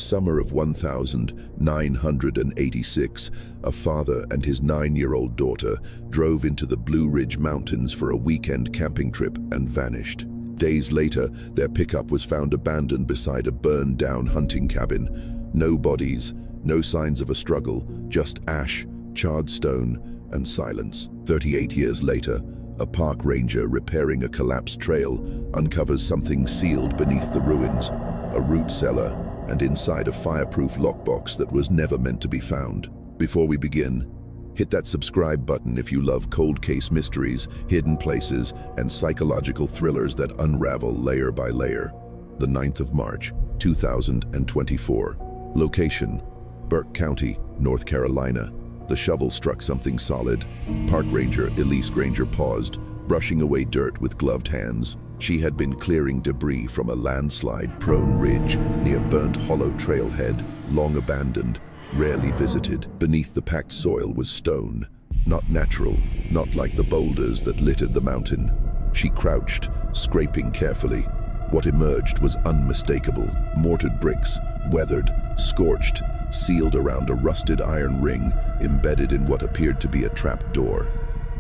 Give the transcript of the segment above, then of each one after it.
summer of 1986, a father and his 9-year-old daughter drove into the Blue Ridge Mountains for a weekend camping trip and vanished. Days later, their pickup was found abandoned beside a burned-down hunting cabin. No bodies, no signs of a struggle, just ash, charred stone, and silence. 38 years later, a park ranger repairing a collapsed trail uncovers something sealed beneath the ruins, a root cellar, and inside a fireproof lockbox that was never meant to be found. Before we begin, hit that subscribe button if you love cold case mysteries, hidden places, and psychological thrillers that unravel layer by layer. The 9th of March, 2024. Location: Burke County, North Carolina. The shovel struck something solid. Park Ranger Elise Granger paused, brushing away dirt with gloved hands. She had been clearing debris from a landslide-prone ridge near Burnt Hollow trailhead, long abandoned, rarely visited. Beneath the packed soil was stone, not natural, not like the boulders that littered the mountain. She crouched, scraping carefully. What emerged was unmistakable: mortared bricks, weathered, scorched, sealed around a rusted iron ring embedded in what appeared to be a trap door.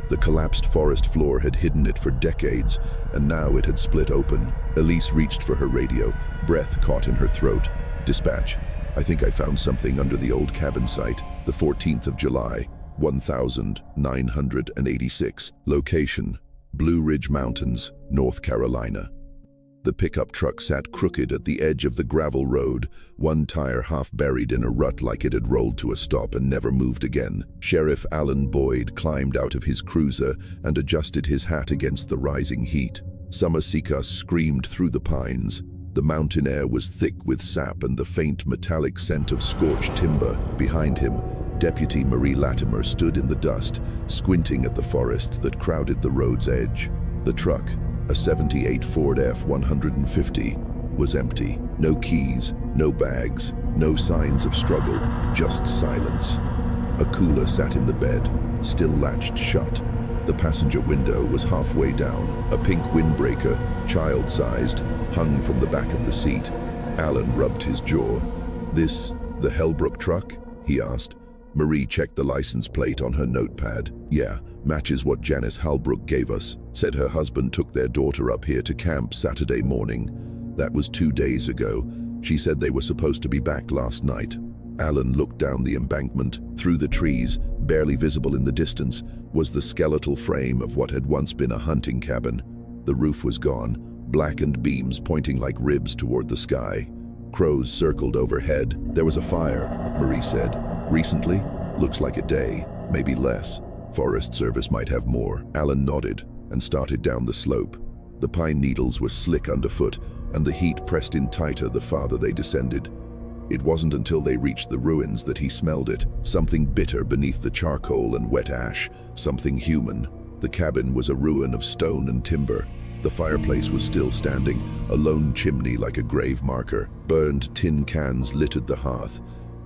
The collapsed forest floor had hidden it for decades, and now it had split open. Elise reached for her radio, breath caught in her throat. "Dispatch, I think I found something under the old cabin site. The 14th of July, 1986. Location: Blue Ridge Mountains, North Carolina." The pickup truck sat crooked at the edge of the gravel road, one tire half buried in a rut like it had rolled to a stop and never moved again. Sheriff Alan Boyd climbed out of his cruiser and adjusted his hat against the rising heat. Summer cicadas screamed through the pines. The mountain air was thick with sap and the faint metallic scent of scorched timber. Behind him, Deputy Marie Latimer stood in the dust, squinting at the forest that crowded the road's edge. The truck, a '78 Ford F-150, was empty. No keys, no bags, no signs of struggle, just silence. A cooler sat in the bed, still latched shut. The passenger window was halfway down. A pink windbreaker, child-sized, hung from the back of the seat. Alan rubbed his jaw. "This, the Hellbrook truck?" he asked. Marie checked the license plate on her notepad. "Yeah, matches what Janice Halbrook gave us. Said her husband took their daughter up here to camp Saturday morning. That was 2 days ago. She said they were supposed to be back last night." Alan looked down the embankment. Through the trees, barely visible in the distance, was the skeletal frame of what had once been a hunting cabin. The roof was gone, blackened beams pointing like ribs toward the sky. Crows circled overhead. "There was a fire," Marie said. "Recently? Looks like a day, maybe less. Forest Service might have more." Alan nodded and started down the slope. The pine needles were slick underfoot, and the heat pressed in tighter the farther they descended. It wasn't until they reached the ruins that he smelled it. Something bitter beneath the charcoal and wet ash, something human. The cabin was a ruin of stone and timber. The fireplace was still standing, a lone chimney like a grave marker. Burned tin cans littered the hearth.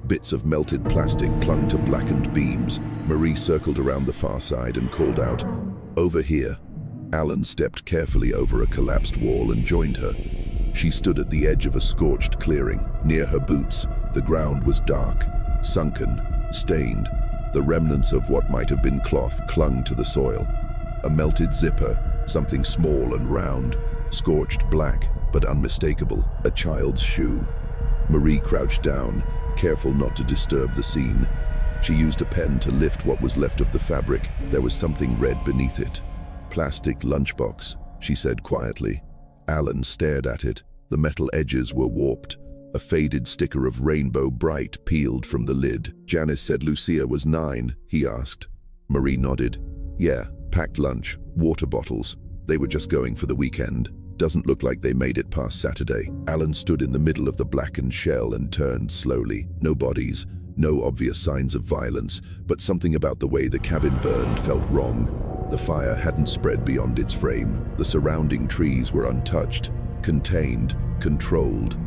Bits of melted plastic clung to blackened beams. Marie circled around the far side and called out, "Over here." Alan stepped carefully over a collapsed wall and joined her. She stood at the edge of a scorched clearing. Near her boots, the ground was dark, sunken, stained. The remnants of what might have been cloth clung to the soil. A melted zipper, something small and round, scorched black but unmistakable. A child's shoe. Marie crouched down, careful not to disturb the scene. She used a pen to lift what was left of the fabric. There was something red beneath it. "Plastic lunchbox," she said quietly. Alan stared at it. The metal edges were warped. A faded sticker of Rainbow Bright peeled from the lid. "Janice said Lucia was 9, he asked. Marie nodded. "Yeah, packed lunch, water bottles. They were just going for the weekend. Doesn't look like they made it past Saturday." Alan stood in the middle of the blackened shell and turned slowly. No bodies, no obvious signs of violence, but something about the way the cabin burned felt wrong. The fire hadn't spread beyond its frame. The surrounding trees were untouched, contained, controlled.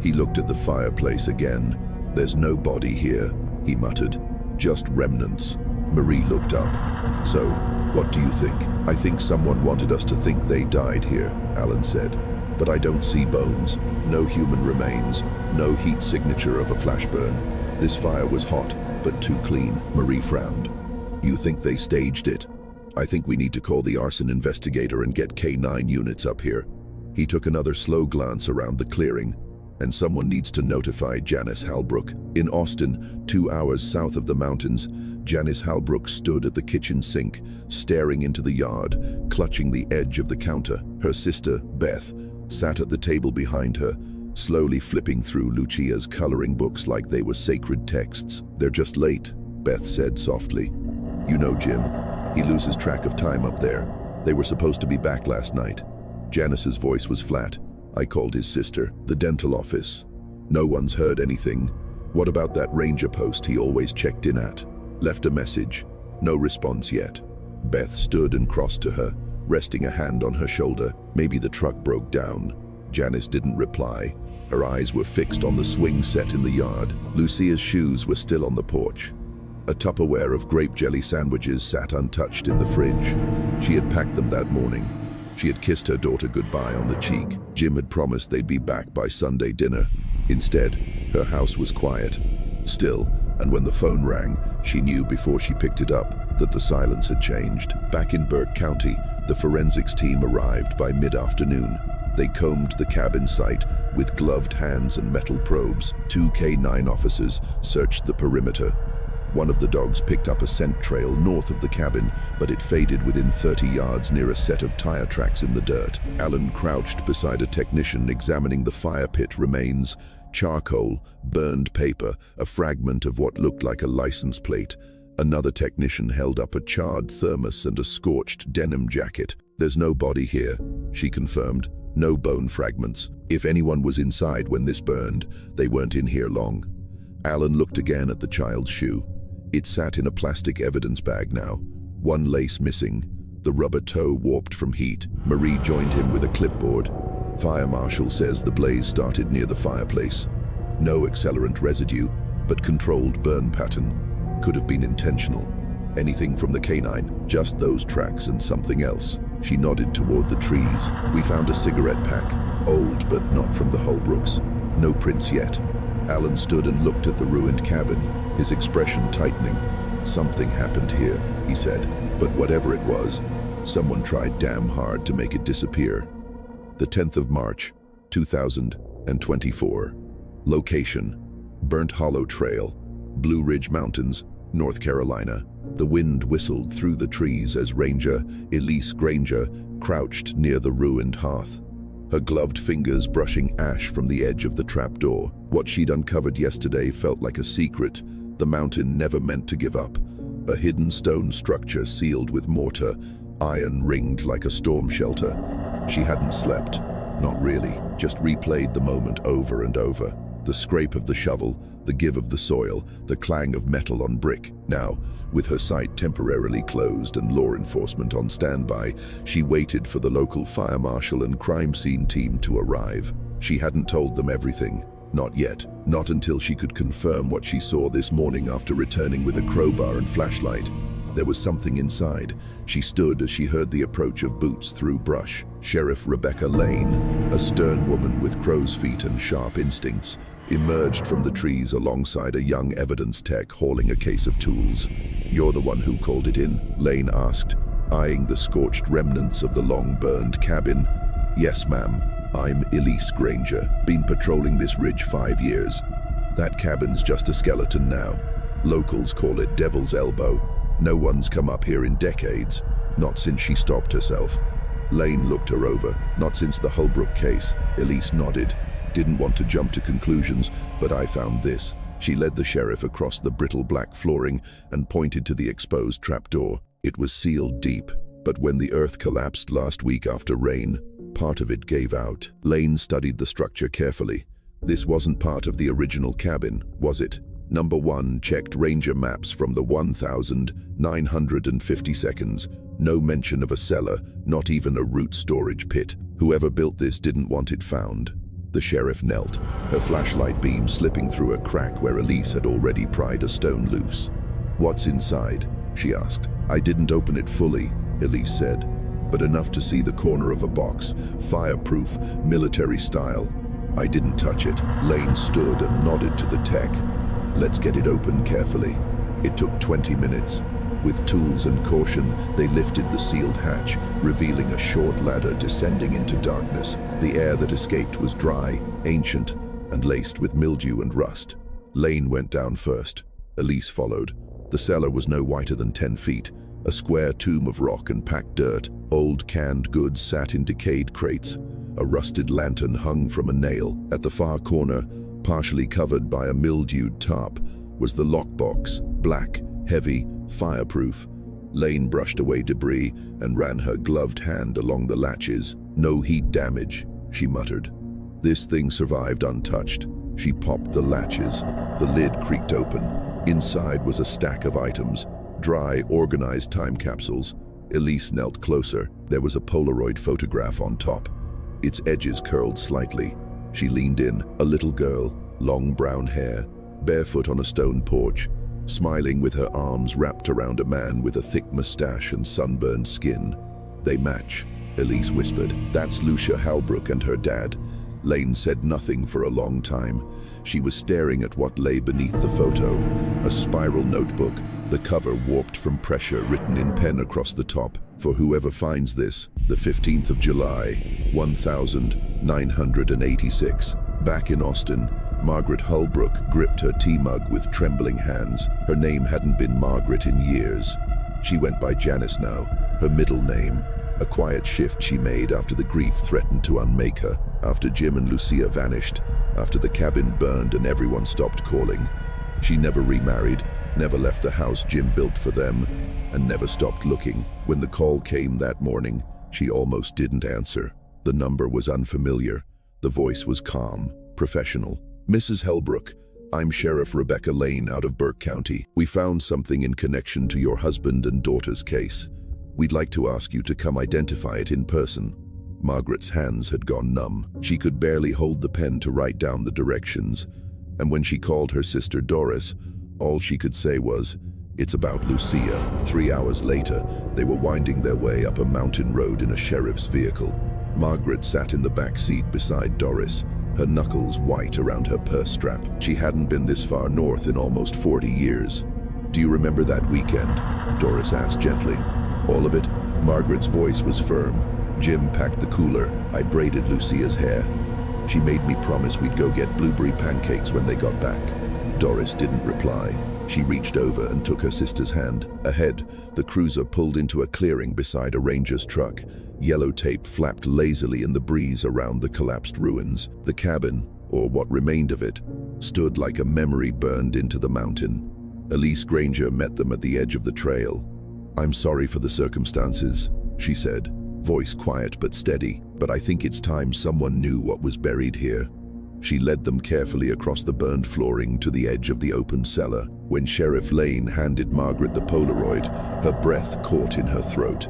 He looked at the fireplace again. "There's no body here," he muttered. "Just remnants." Marie looked up. "So, what do you think?" "I think someone wanted us to think they died here," Alan said. "But I don't see bones, no human remains, No heat signature of a flash burn. This fire was hot, but too clean. Marie frowned. You think they staged it? I think we need to call the arson investigator and get K9 units up here. He took another slow glance around the clearing. And someone needs to notify Janice Halbrook. In Austin, 2 hours south of the mountains, Janice Halbrook stood at the kitchen sink, staring into the yard, clutching the edge of the counter. Her sister, Beth, sat at the table behind her, slowly flipping through Lucia's coloring books like they were sacred texts. They're just late, Beth said softly. You know Jim, he loses track of time up there. They were supposed to be back last night. Janice's voice was flat. I called his sister, the dental office. No one's heard anything. What about that ranger post he always checked in at? Left a message. No response yet. Beth stood and crossed to her, resting a hand on her shoulder. Maybe the truck broke down. Janice didn't reply. Her eyes were fixed on the swing set in the yard. Lucia's shoes were still on the porch. A Tupperware of grape jelly sandwiches sat untouched in the fridge. She had packed them that morning. She had kissed her daughter goodbye on the cheek. Jim had promised they'd be back by Sunday dinner. Instead, her house was quiet. Still, and when the phone rang, she knew before she picked it up that the silence had changed. Back in Burke County, the forensics team arrived by mid-afternoon. They combed the cabin site with gloved hands and metal probes. 2 K9 officers searched the perimeter. One of the dogs picked up a scent trail north of the cabin, but it faded within 30 yards near a set of tire tracks in the dirt. Alan crouched beside a technician examining the fire pit remains. Charcoal, burned paper, a fragment of what looked like a license plate. Another technician held up a charred thermos and a scorched denim jacket. There's no body here, she confirmed. No bone fragments. If anyone was inside when this burned, they weren't in here long. Alan looked again at the child's shoe. It sat in a plastic evidence bag now, one lace missing, the rubber toe warped from heat. Marie joined him with a clipboard. Fire marshal says the blaze started near the fireplace. No accelerant residue, but controlled burn pattern. Could have been intentional. Anything from the K9, just those tracks and something else. She nodded toward the trees. We found a cigarette pack, old but not from the Holbrooks. No prints yet. Alan stood and looked at the ruined cabin, his expression tightening. Something happened here, he said, but whatever it was, someone tried damn hard to make it disappear. The 10th of March, 2024. Location: Burnt Hollow Trail, Blue Ridge Mountains, North Carolina. The wind whistled through the trees as Ranger Elise Granger crouched near the ruined hearth, her gloved fingers brushing ash from the edge of the trapdoor. What she'd uncovered yesterday felt like a secret the mountain never meant to give up. A hidden stone structure sealed with mortar, iron ringed like a storm shelter. She hadn't slept, not really, just replayed the moment over and over. The scrape of the shovel, the give of the soil, the clang of metal on brick. Now, with her sight temporarily closed and law enforcement on standby, she waited for the local fire marshal and crime scene team to arrive. She hadn't told them everything. Not yet. Not until she could confirm what she saw this morning after returning with a crowbar and flashlight. There was something inside. She stood as she heard the approach of boots through brush. Sheriff Rebecca Lane, a stern woman with crow's feet and sharp instincts, emerged from the trees alongside a young evidence tech hauling a case of tools. "You're the one who called it in?" Lane asked, eyeing the scorched remnants of the long-burned cabin. "Yes, ma'am. I'm Elise Granger. Been patrolling this ridge 5 years. That cabin's just a skeleton now. Locals call it Devil's Elbow. No one's come up here in decades, not since she stopped herself." Lane looked her over. "Not since the Holbrook case." Elise nodded. "Didn't want to jump to conclusions, but I found this." She led the sheriff across the brittle black flooring and pointed to the exposed trapdoor. It was sealed deep, but when the earth collapsed last week after rain, part of it gave out. Lane studied the structure carefully. This wasn't part of the original cabin, was it? Number 1 checked ranger maps from the 1950 seconds. No mention of a cellar, not even a root storage pit. Whoever built this didn't want it found. The sheriff knelt, her flashlight beam slipping through a crack where Elise had already pried a stone loose. "What's inside?" she asked. "I didn't open it fully," Elise said, "but enough to see the corner of a box, fireproof, military style. I didn't touch it. Lane stood and nodded to the tech. Let's get it open carefully. It took 20 minutes. With tools and caution, they lifted the sealed hatch, revealing a short ladder descending into darkness. The air that escaped was dry, ancient, and laced with mildew and rust. Lane went down first. Elise followed. The cellar was no wider than 10 feet, a square tomb of rock and packed dirt. Old canned goods sat in decayed crates. A rusted lantern hung from a nail. At the far corner, partially covered by a mildewed tarp, was the lockbox, black, heavy, fireproof. Lane brushed away debris and ran her gloved hand along the latches. "No heat damage," she muttered. This thing survived untouched. She popped the latches. The lid creaked open. Inside was a stack of items, dry, organized time capsules. Elise knelt closer. There was a Polaroid photograph on top. Its edges curled slightly. She leaned in, a little girl, long brown hair, barefoot on a stone porch, smiling with her arms wrapped around a man with a thick mustache and sunburned skin. "They match," Elise whispered. "That's Lucia Halbrook and her dad." Lane said nothing for a long time. She was staring at what lay beneath the photo, a spiral notebook, the cover warped from pressure, written in pen across the top. "For whoever finds this, the 15th of July, 1986. Back in Austin, Margaret Halbrook gripped her tea mug with trembling hands. Her name hadn't been Margaret in years. She went by Janice now, her middle name. A quiet shift she made after the grief threatened to unmake her, after Jim and Lucia vanished, after the cabin burned and everyone stopped calling. She never remarried, never left the house Jim built for them, and never stopped looking. When the call came that morning, she almost didn't answer. The number was unfamiliar. The voice was calm, professional. "Mrs. Halbrook, I'm Sheriff Rebecca Lane out of Burke County. We found something in connection to your husband and daughter's case. We'd like to ask you to come identify it in person." Margaret's hands had gone numb. She could barely hold the pen to write down the directions, and when she called her sister Doris, all she could say was, "It's about Lucia." 3 hours later, they were winding their way up a mountain road in a sheriff's vehicle. Margaret sat in the back seat beside Doris, her knuckles white around her purse strap. She hadn't been this far north in almost 40 years. "Do you remember that weekend?" Doris asked gently. "All of it?" Margaret's voice was firm. "Jim packed the cooler. I braided Lucia's hair. She made me promise we'd go get blueberry pancakes when they got back." Doris didn't reply. She reached over and took her sister's hand. Ahead, the cruiser pulled into a clearing beside a ranger's truck. Yellow tape flapped lazily in the breeze around the collapsed ruins. The cabin, or what remained of it, stood like a memory burned into the mountain. Elise Granger met them at the edge of the trail. "I'm sorry for the circumstances," she said, voice quiet but steady, "but I think it's time someone knew what was buried here." She led them carefully across the burned flooring to the edge of the open cellar. When Sheriff Lane handed Margaret the Polaroid, her breath caught in her throat.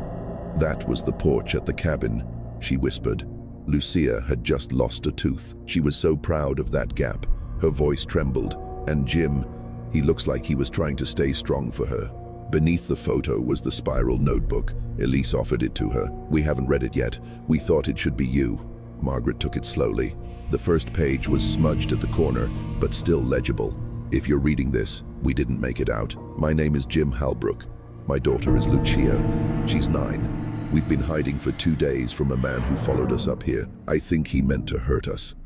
"That was the porch at the cabin," she whispered. Lucia had just lost a tooth. She was so proud of that gap. Her voice trembled. "And Jim, he looks like he was trying to stay strong for her." Beneath the photo was the spiral notebook. Elise offered it to her. "We haven't read it yet. We thought it should be you." Margaret took it slowly. The first page was smudged at the corner, but still legible. "If you're reading this, we didn't make it out. My name is Jim Halbrook. My daughter is Lucia. She's 9. We've been hiding for 2 days from a man who followed us up here. I think he meant to hurt us.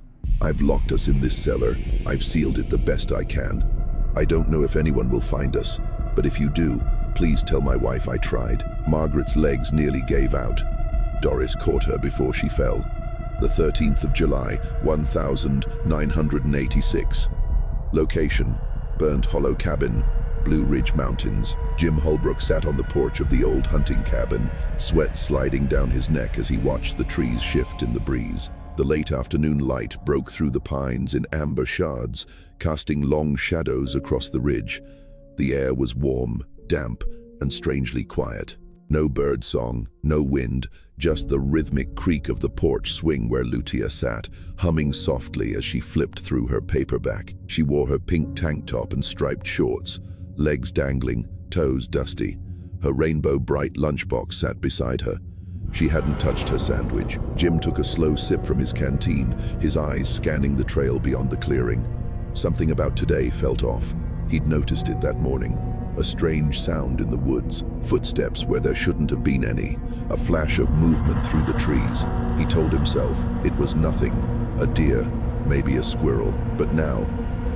I've locked us in this cellar. I've sealed it the best I can. I don't know if anyone will find us, but if you do, please tell my wife I tried." Margaret's legs nearly gave out. Doris caught her before she fell. "The 13th of July, 1986. Location, Burnt Hollow Cabin, Blue Ridge Mountains." Jim Halbrook sat on the porch of the old hunting cabin, sweat sliding down his neck as he watched the trees shift in the breeze. The late afternoon light broke through the pines in amber shards, casting long shadows across the ridge. The air was warm, damp, and strangely quiet. No bird song, no wind, just the rhythmic creak of the porch swing where Lucia sat, humming softly as she flipped through her paperback. She wore her pink tank top and striped shorts, legs dangling, toes dusty. Her rainbow-bright lunchbox sat beside her. She hadn't touched her sandwich. Jim took a slow sip from his canteen, his eyes scanning the trail beyond the clearing. Something about today felt off. He'd noticed it that morning. A strange sound in the woods, footsteps where there shouldn't have been any, a flash of movement through the trees. He told himself it was nothing, a deer, maybe a squirrel. But now,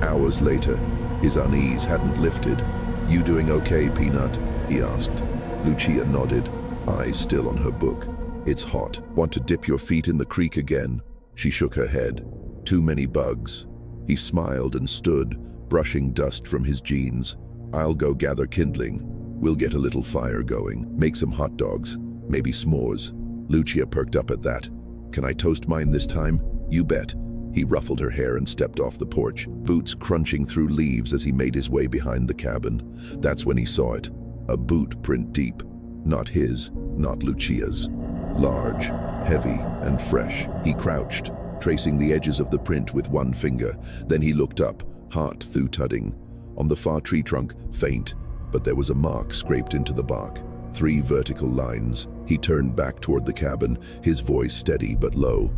hours later, his unease hadn't lifted. "You doing okay, Peanut?" he asked. Lucia nodded, eyes still on her book. "It's hot. Want to dip your feet in the creek again?" She shook her head. "Too many bugs." He smiled and stood, brushing dust from his jeans. "I'll go gather kindling. We'll get a little fire going. Make some hot dogs, maybe s'mores." Lucia perked up at that. "Can I toast mine this time?" "You bet." He ruffled her hair and stepped off the porch, boots crunching through leaves as he made his way behind the cabin. That's when he saw it. A boot print deep. Not his, not Lucia's. Large, heavy, and fresh. He crouched, tracing the edges of the print with one finger. Then he looked up, heart thudding. On the far tree trunk, faint, but there was a mark scraped into the bark. 3 vertical lines. He turned back toward the cabin, his voice steady but low.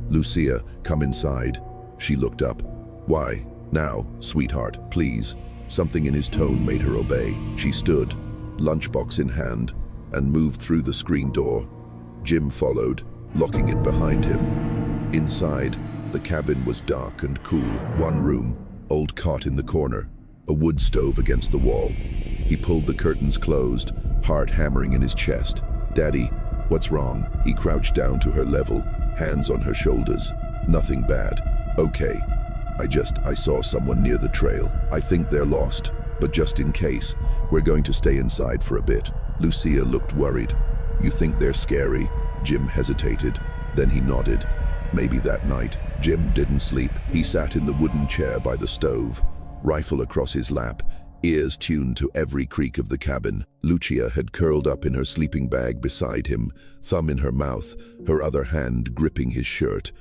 "Lucia, come inside." She looked up. "Why? Now, sweetheart, please." Something in his tone made her obey. She stood, lunchbox in hand, and moved through the screen door. Jim followed, locking it behind him. Inside, the cabin was dark and cool. One room, old cot in the corner, a wood stove against the wall. He pulled the curtains closed, heart hammering in his chest. "Daddy, what's wrong?" He crouched down to her level, hands on her shoulders. "Nothing bad. Okay. I saw someone near the trail. I think they're lost, but just in case, we're going to stay inside for a bit." Lucia looked worried. "You think they're scary?" Jim hesitated. Then he nodded. Maybe that night. Jim didn't sleep. He sat in the wooden chair by the stove, rifle across his lap, ears tuned to every creak of the cabin. Lucia had curled up in her sleeping bag beside him, thumb in her mouth, her other hand gripping his shirt.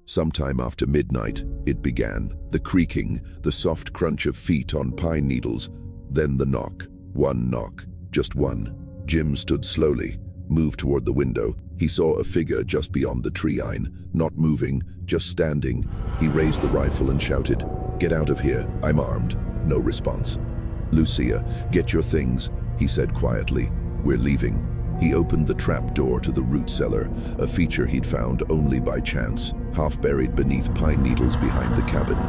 Sometime after midnight, it began. The creaking, the soft crunch of feet on pine needles, then the knock. One knock, just one. Jim stood slowly, moved toward the window. He saw a figure just beyond the tree line, not moving, just standing. He raised the rifle and shouted, "Get out of here, I'm armed." No response. "Lucia, get your things," he said quietly. "We're leaving." He opened the trap door to the root cellar, a feature he'd found only by chance, half buried beneath pine needles behind the cabin.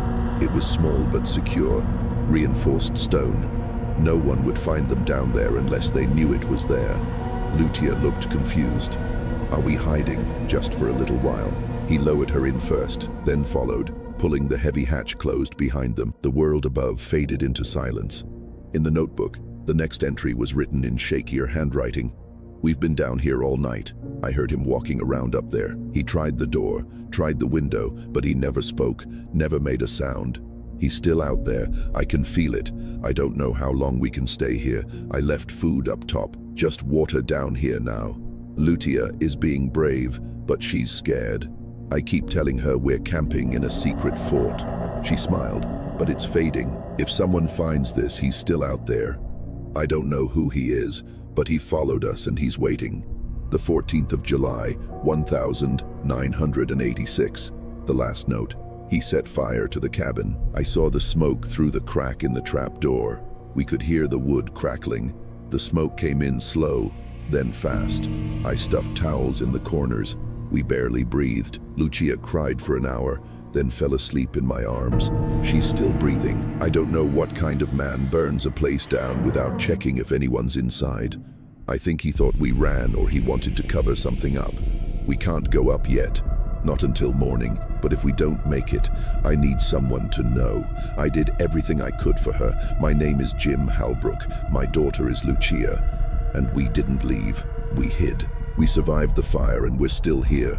It was small but secure, reinforced stone. No one would find them down there unless they knew it was there. Lucia looked confused. "Are we hiding, just for a little while?" He lowered her in first, then followed, pulling the heavy hatch closed behind them. The world above faded into silence. In the notebook, the next entry was written in shakier handwriting. "We've been down here all night. I heard him walking around up there. He tried the door, tried the window, but he never spoke, never made a sound. He's still out there. I can feel it. I don't know how long we can stay here. I left food up top. Just water down here now." Lucia is being brave, but she's scared. "I keep telling her we're camping in a secret fort." She smiled, "But it's fading. If someone finds this, he's still out there. I don't know who he is, but he followed us and he's waiting." The 14th of July, 1986, the last note. He set fire to the cabin. "I saw the smoke through the crack in the trap door. We could hear the wood crackling. The smoke came in slow, then fast. I stuffed towels in the corners. We barely breathed. Lucia cried for an hour, then fell asleep in my arms. She's still breathing. I don't know what kind of man burns a place down without checking if anyone's inside. I think he thought we ran or he wanted to cover something up. We can't go up yet, not until morning, but if we don't make it, I need someone to know. I did everything I could for her. My name is Jim Halbrook. My daughter is Lucia. And we didn't leave. We hid. We survived the fire and we're still here."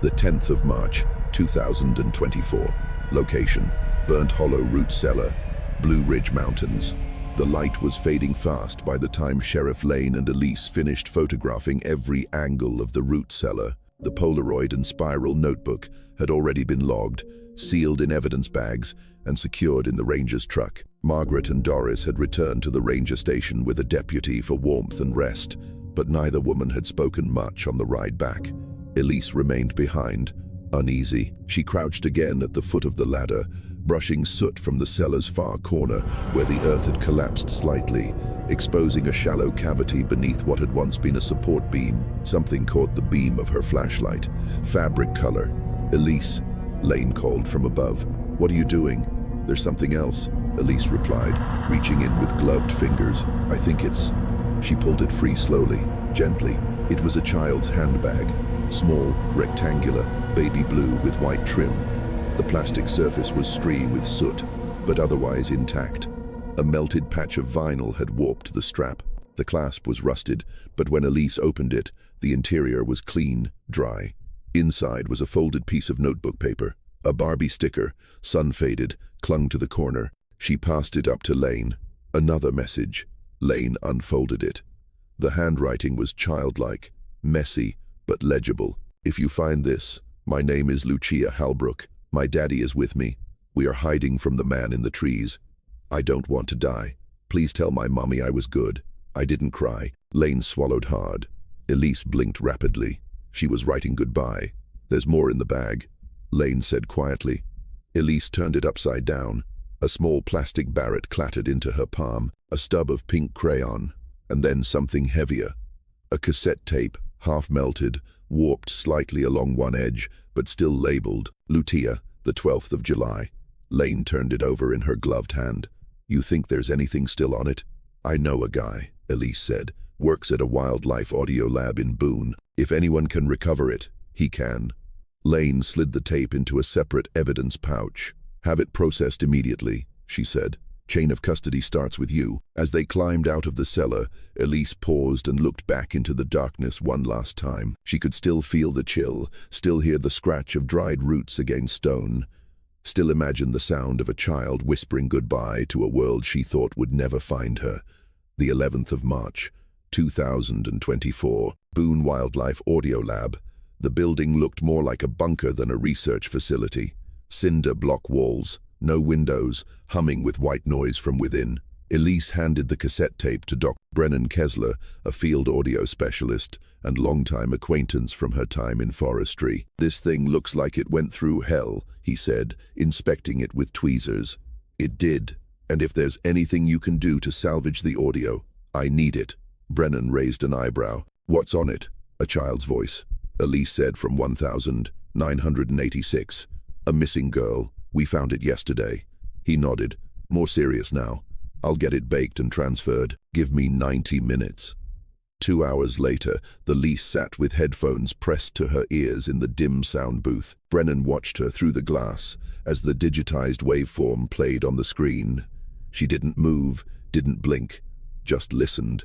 The 10th of March, 2024. Location: Burnt Hollow Root Cellar, Blue Ridge Mountains. The light was fading fast by the time Sheriff Lane and Elise finished photographing every angle of the root cellar. The Polaroid and spiral notebook had already been logged, sealed in evidence bags, and secured in the ranger's truck. Margaret and Doris had returned to the ranger station with a deputy for warmth and rest, but neither woman had spoken much on the ride back. Elise remained behind, uneasy. She crouched again at the foot of the ladder, brushing soot from the cellar's far corner where the earth had collapsed slightly, exposing a shallow cavity beneath what had once been a support beam. Something caught the beam of her flashlight. Fabric color. "Elise," Lane called from above. "What are you doing?" "There's something else," Elise replied, reaching in with gloved fingers. "I think it's..." She pulled it free slowly, gently. It was a child's handbag, small, rectangular, baby blue with white trim. The plastic surface was streaked with soot, but otherwise intact. A melted patch of vinyl had warped the strap. The clasp was rusted, but when Elise opened it, the interior was clean, dry. Inside was a folded piece of notebook paper. A Barbie sticker, sun-faded, clung to the corner. She passed it up to Lane. Another message. Lane unfolded it. The handwriting was childlike, messy, but legible. "If you find this, my name is Lucia Halbrook. My daddy is with me. We are hiding from the man in the trees. I don't want to die. Please tell my mommy I was good. I didn't cry." Lane swallowed hard. Elise blinked rapidly. She was writing goodbye. "There's more in the bag," Lane said quietly. Elise turned it upside down. A small plastic barrette clattered into her palm, a stub of pink crayon, and then something heavier. A cassette tape, half melted, warped slightly along one edge, but still labeled, "Lucia, the 12th of July." Lane turned it over in her gloved hand. "You think there's anything still on it?" "I know a guy," Elise said. "Works at a wildlife audio lab in Boone. If anyone can recover it, he can." Lane slid the tape into a separate evidence pouch. "Have it processed immediately," she said. "Chain of custody starts with you." As they climbed out of the cellar, Elise paused and looked back into the darkness one last time. She could still feel the chill, still hear the scratch of dried roots against stone, still imagine the sound of a child whispering goodbye to a world she thought would never find her. The 11th of March, 2024, Boone Wildlife Audio Lab. The building looked more like a bunker than a research facility. Cinder block walls, no windows, humming with white noise from within. Elise handed the cassette tape to Dr. Brennan Kessler, a field audio specialist and longtime acquaintance from her time in forestry. "This thing looks like it went through hell," he said, inspecting it with tweezers. "It did, and if there's anything you can do to salvage the audio, I need it." Brennan raised an eyebrow. "What's on it?" A child's voice. Elise said from 1986. "A missing girl. We found it yesterday." He nodded. "More serious now. I'll get it baked and transferred. Give me 90 minutes. 2 hours later, the Lise sat with headphones pressed to her ears in the dim sound booth. Brennan watched her through the glass as the digitized waveform played on the screen. She didn't move, didn't blink, just listened.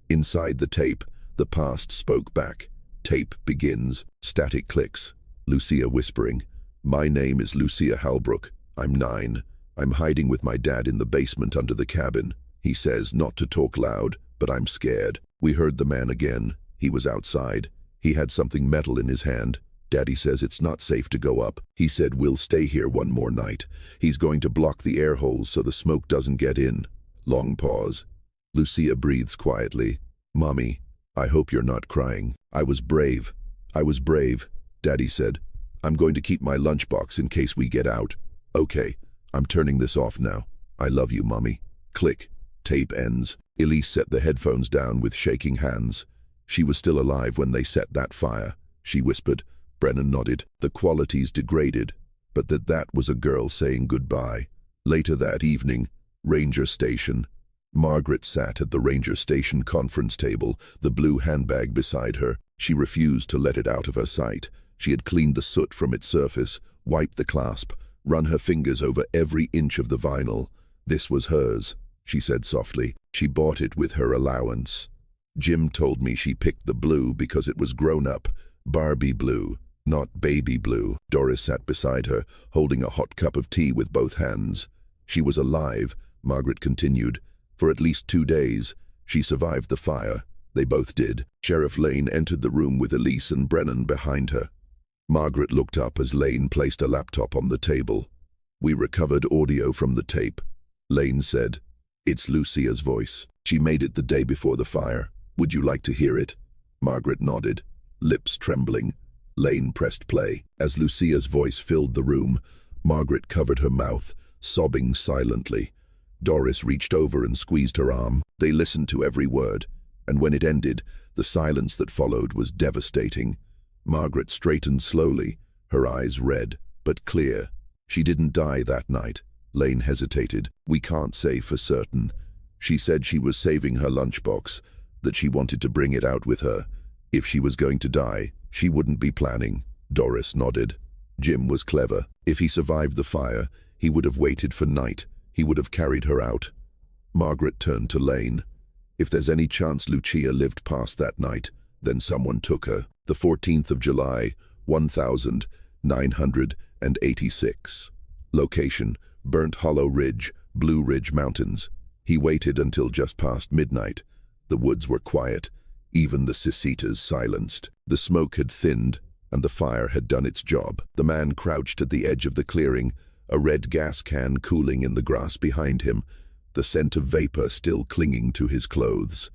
Inside the tape, the past spoke back. Tape begins. Static clicks. Lucia whispering. "My name is Lucia Halbrook. I'm 9. I'm hiding with my dad in the basement under the cabin. He says not to talk loud, but I'm scared." We heard the man again. He was outside. He had something metal in his hand. "Daddy says it's not safe to go up. He said we'll stay here one more night. He's going to block the air holes so the smoke doesn't get in." Long pause. Lucia breathes quietly. "Mommy, I hope you're not crying. I was brave. I was brave," Daddy said. "I'm going to keep my lunchbox in case we get out." "Okay, I'm turning this off now. I love you, Mommy." Click. Tape ends. Elise set the headphones down with shaking hands. "She was still alive when they set that fire," she whispered. Brennan nodded. "The quality's degraded, but that was a girl saying goodbye." Later that evening, Ranger Station. Margaret sat at the Ranger Station conference table, the blue handbag beside her. She refused to let it out of her sight. She had cleaned the soot from its surface, wiped the clasp, run her fingers over every inch of the vinyl. "This was hers," she said softly. "She bought it with her allowance. Jim told me she picked the blue because it was grown-up, Barbie blue, not baby blue." Doris sat beside her, holding a hot cup of tea with both hands. "She was alive," Margaret continued, "for at least 2 days. She survived the fire. They both did." Sheriff Lane entered the room with Elise and Brennan behind her. Margaret looked up as Lane placed a laptop on the table. "We recovered audio from the tape," Lane said. "It's Lucia's voice. She made it the day before the fire. Would you like to hear it? Margaret nodded, lips trembling. Lane pressed play. As Lucia's voice filled the room, Margaret covered her mouth, sobbing silently. Doris reached over and squeezed her arm. They listened to every word, and when it ended, the silence that followed was devastating. Margaret straightened slowly, her eyes red, but clear. She didn't die that night. Lane hesitated. We can't say for certain. She said she was saving her lunchbox, that she wanted to bring it out with her. If she was going to die, she wouldn't be planning. Doris nodded. Jim was clever. If he survived the fire, he would have waited for night. He would have carried her out. Margaret turned to Lane. If there's any chance Lucia lived past that night, then someone took her. The 14th of July, 1986. Location, Burnt Hollow Ridge, Blue Ridge Mountains. He waited until just past midnight. The woods were quiet, even the cicadas silenced. The smoke had thinned, and the fire had done its job. The man crouched at the edge of the clearing, a red gas can cooling in the grass behind him, the scent of vapor still clinging to his clothes.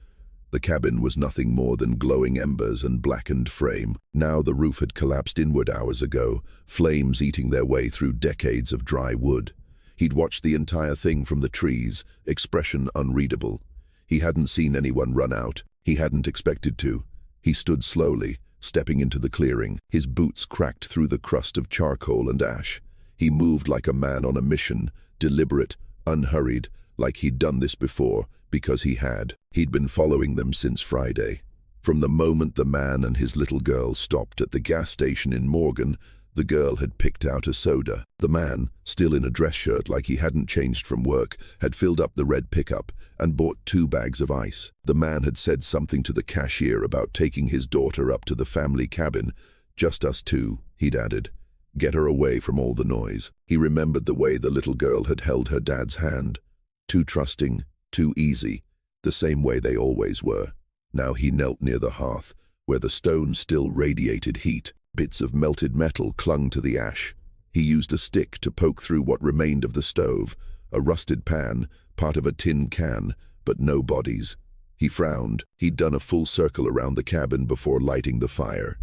The cabin was nothing more than glowing embers and blackened frame. Now the roof had collapsed inward hours ago, flames eating their way through decades of dry wood. He'd watched the entire thing from the trees, expression unreadable. He hadn't seen anyone run out. He hadn't expected to. He stood slowly, stepping into the clearing. His boots cracked through the crust of charcoal and ash. He moved like a man on a mission, deliberate, unhurried, like he'd done this before, because he had. He'd been following them since Friday. From the moment the man and his little girl stopped at the gas station in Morgan, the girl had picked out a soda. The man, still in a dress shirt like he hadn't changed from work, had filled up the red pickup and bought 2 bags of ice. The man had said something to the cashier about taking his daughter up to the family cabin. Just us two, he'd added. Get her away from all the noise. He remembered the way the little girl had held her dad's hand. Too trusting, too easy, the same way they always were. Now he knelt near the hearth, where the stone still radiated heat. Bits of melted metal clung to the ash. He used a stick to poke through what remained of the stove, a rusted pan, part of a tin can, but no bodies. He frowned. He'd done a full circle around the cabin before lighting the fire.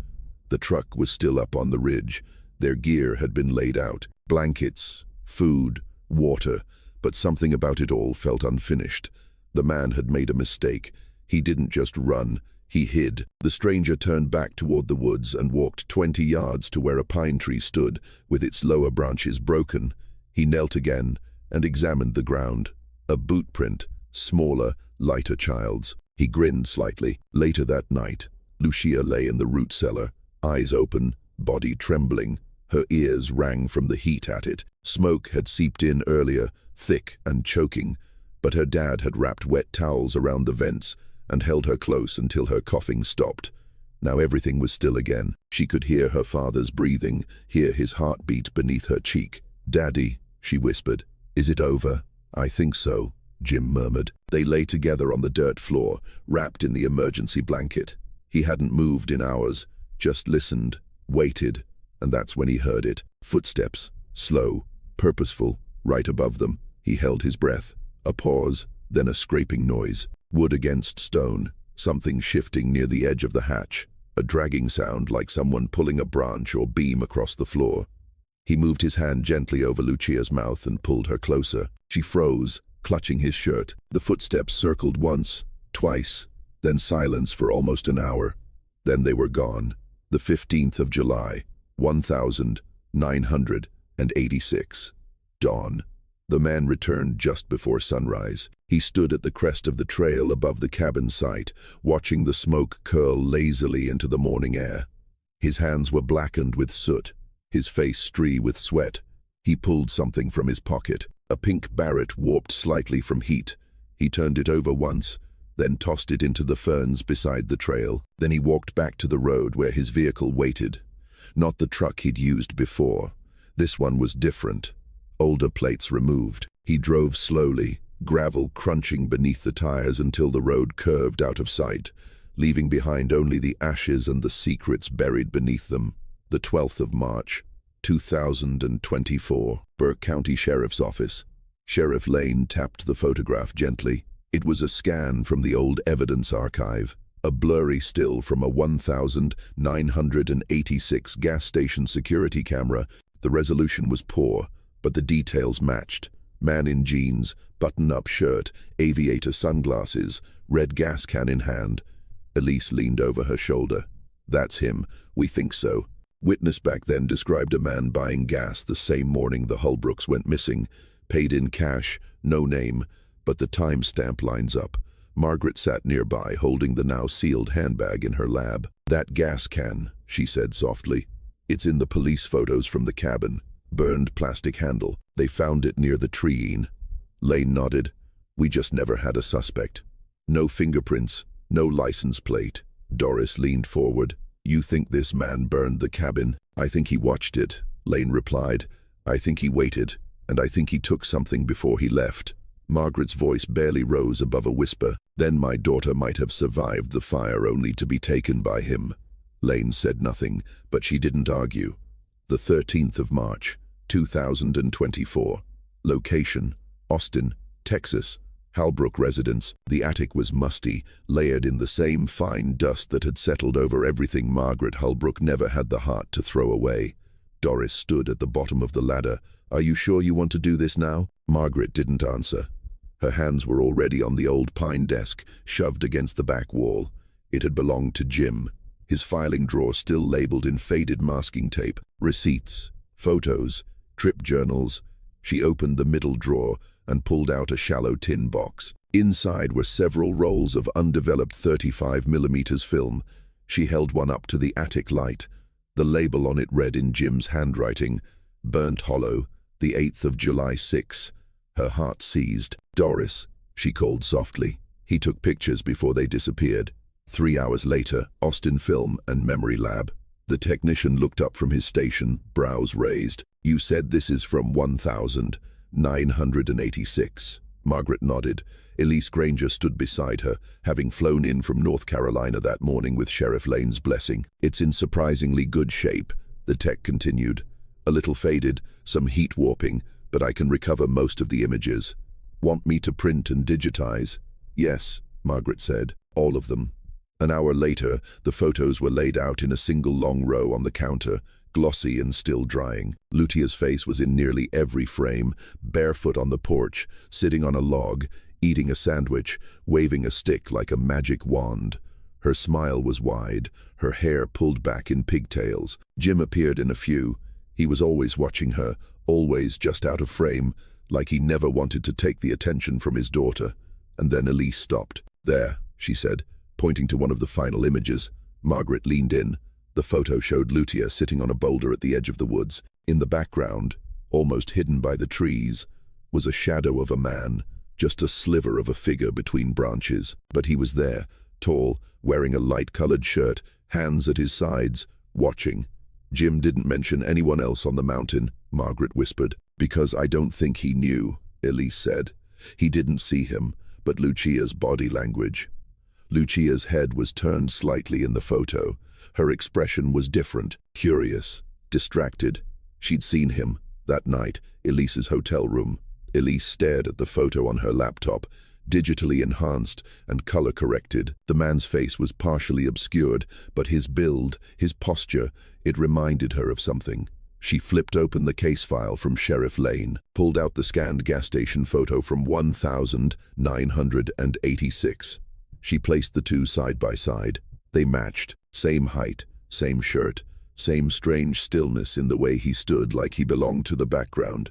The truck was still up on the ridge. Their gear had been laid out. Blankets, food, water, but something about it all felt unfinished. The man had made a mistake. He didn't just run. He hid. The stranger turned back toward the woods and walked 20 yards to where a pine tree stood, with its lower branches broken. He knelt again and examined the ground. A boot print, smaller, lighter child's. He grinned slightly. Later that night, Lucia lay in the root cellar, eyes open, body trembling. Her ears rang from the heat at it. Smoke had seeped in earlier, thick and choking, but her dad had wrapped wet towels around the vents and held her close until her coughing stopped. Now everything was still again. She could hear her father's breathing, hear his heartbeat beneath her cheek. "Daddy," she whispered. "Is it over?" "I think so," Jim murmured. They lay together on the dirt floor, wrapped in the emergency blanket. He hadn't moved in hours, just listened, waited, and that's when he heard it. Footsteps, slow, purposeful, right above them. He held his breath. A pause, then a scraping noise. Wood against stone, something shifting near the edge of the hatch, a dragging sound like someone pulling a branch or beam across the floor. He moved his hand gently over Lucia's mouth and pulled her closer. She froze, clutching his shirt. The footsteps circled once, twice, then silence for almost an hour. Then they were gone. The 15th of July, 1986. Dawn. The man returned just before sunrise. He stood at the crest of the trail above the cabin site, watching the smoke curl lazily into the morning air. His hands were blackened with soot, his face streaked with sweat. He pulled something from his pocket, a pink Barrett warped slightly from heat. He turned it over once, then tossed it into the ferns beside the trail. Then he walked back to the road where his vehicle waited. Not the truck he'd used before. This one was different. Older plates removed. He drove slowly, gravel crunching beneath the tires until the road curved out of sight, leaving behind only the ashes and the secrets buried beneath them. The 12th of March, 2024. Burke County Sheriff's Office. Sheriff Lane tapped the photograph gently. It was a scan from the old evidence archive. A blurry still from a 1986 gas station security camera. The resolution was poor, but the details matched. Man in jeans, button-up shirt, aviator sunglasses, red gas can in hand. Elise leaned over her shoulder. "That's him. We think so." Witness back then described a man buying gas the same morning the Holbrooks went missing. Paid in cash, no name, but the timestamp lines up. Margaret sat nearby, holding the now sealed handbag in her lab. "That gas can," she said softly. "It's in the police photos from the cabin. Burned plastic handle. They found it near the treeing." Lane nodded. "We just never had a suspect. No fingerprints, no license plate." Doris leaned forward. "You think this man burned the cabin?" "I think he watched it," Lane replied. "I think he waited, and I think he took something before he left." Margaret's voice barely rose above a whisper. "Then my daughter might have survived the fire only to be taken by him." Lane said nothing, but she didn't argue. The 13th of March, 2024. Location: Austin, Texas. Holbrook residence. The attic was musty, layered in the same fine dust that had settled over everything Margaret Holbrook never had the heart to throw away. Doris stood at the bottom of the ladder. "Are you sure you want to do this now?" Margaret didn't answer. Her hands were already on the old pine desk, shoved against the back wall. It had belonged to Jim. His filing drawer still labeled in faded masking tape. Receipts, photos, trip journals. She opened the middle drawer and pulled out a shallow tin box. Inside were several rolls of undeveloped 35mm film. She held one up to the attic light. The label on it read in Jim's handwriting, "Burnt Hollow, the 8th of July 6. Her heart seized. "Doris," she called softly. He took pictures before they disappeared. 3 hours later, Austin Film and Memory Lab. The technician looked up from his station, brows raised. "You said this is from 1986. Margaret nodded. Elise Granger stood beside her, having flown in from North Carolina that morning with Sheriff Lane's blessing. "It's in surprisingly good shape," the tech continued. "A little faded, some heat warping, but I can recover most of the images." "Want me to print and digitize?" "Yes," Margaret said. "All of them." An hour later, the photos were laid out in a single long row on the counter, glossy and still drying. Lutia's face was in nearly every frame, barefoot on the porch, sitting on a log, eating a sandwich, waving a stick like a magic wand. Her smile was wide, her hair pulled back in pigtails. Jim appeared in a few. He was always watching her, always just out of frame, like he never wanted to take the attention from his daughter. And then Elise stopped. "There," she said, pointing to one of the final images. Margaret leaned in. The photo showed Lutia sitting on a boulder at the edge of the woods. In the background, almost hidden by the trees, was a shadow of a man, just a sliver of a figure between branches. But he was there, tall, wearing a light-colored shirt, hands at his sides, watching. "Jim didn't mention anyone else on the mountain," Margaret whispered. "Because I don't think he knew," Elise said. "He didn't see him, but Lucia's body language." Lucia's head was turned slightly in the photo. Her expression was different, curious, distracted. She'd seen him, that night, Elise's hotel room. Elise stared at the photo on her laptop, digitally enhanced and color-corrected. The man's face was partially obscured, but his build, his posture, it reminded her of something. She flipped open the case file from Sheriff Lane, pulled out the scanned gas station photo from 1986. She placed the two side by side. They matched. Same height, same shirt, same strange stillness in the way he stood like he belonged to the background.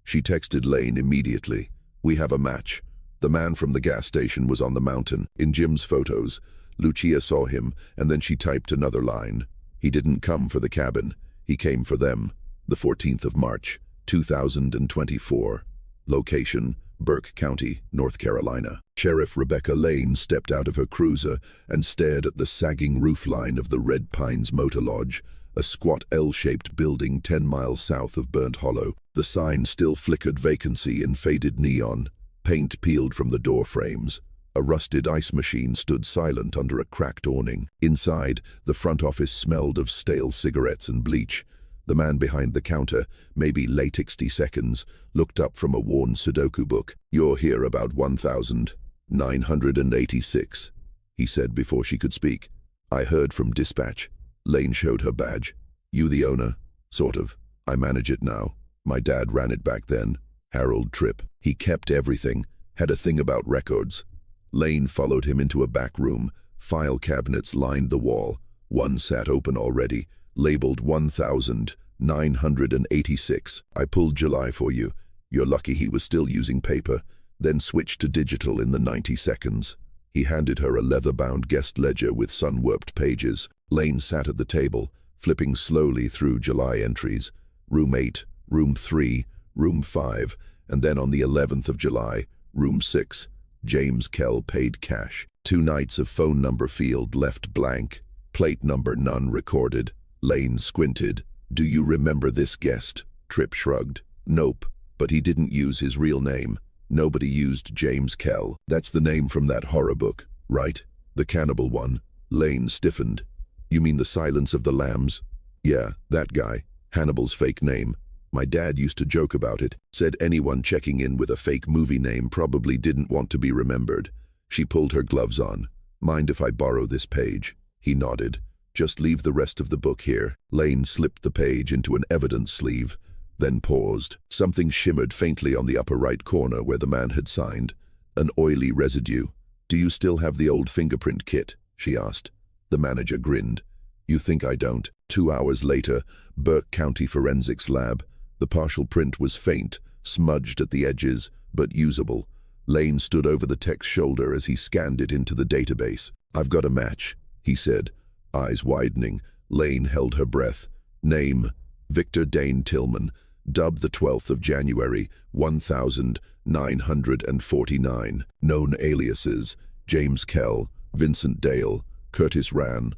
She texted Lane immediately. "We have a match. The man from the gas station was on the mountain. In Jim's photos, Lucia saw him, and then she typed another line. He didn't come for the cabin. He came for them." The 14th of March, 2024. Location: Burke County, North Carolina. Sheriff Rebecca Lane stepped out of her cruiser and stared at the sagging roofline of the Red Pines Motor Lodge, a squat L-shaped building 10 miles south of Burnt Hollow. The sign still flickered vacancy in faded neon, paint peeled from the door frames. A rusted ice machine stood silent under a cracked awning. Inside, the front office smelled of stale cigarettes and bleach. The man behind the counter, maybe late 60 seconds, looked up from a worn Sudoku book. "You're here about 1986. he said before she could speak. I heard from dispatch. Lane showed her badge. You the owner? Sort of. I manage it now. My dad ran it back then. Harold Tripp. He kept everything. Had a thing about records. Lane followed him into a back room. File cabinets lined the wall. One sat open already, labeled 1986. I pulled July for you. You're lucky he was still using paper, then switched to digital in the 90 seconds. He handed her a leather-bound guest ledger with sun-warped pages. Lane sat at the table, flipping slowly through July entries. Room 8, Room 3, Room 5, and then on the 11th of July, Room 6. James Kell paid cash. 2 nights of phone number field left blank. Plate number none recorded. Lane squinted. Do you remember this guest? Tripp shrugged. Nope, but he didn't use his real name. Nobody used James Kell. That's the name from that horror book, right? The cannibal one. Lane stiffened. You mean The Silence of the Lambs? Yeah, that guy. Hannibal's fake name. My dad used to joke about it. Said anyone checking in with a fake movie name probably didn't want to be remembered. She pulled her gloves on. Mind if I borrow this page? He nodded. Just leave the rest of the book here. Lane slipped the page into an evidence sleeve, then paused. Something shimmered faintly on the upper right corner where the man had signed. An oily residue. Do you still have the old fingerprint kit? She asked. The manager grinned. You think I don't? 2 hours later, Burke County Forensics Lab. The partial print was faint, smudged at the edges, but usable. Lane stood over the tech's shoulder as he scanned it into the database. I've got a match, he said, eyes widening. Lane held her breath. Name, Victor Dane Tillman, dubbed the 12th of January, 1949. Known aliases, James Kell, Vincent Dale, Curtis Rann.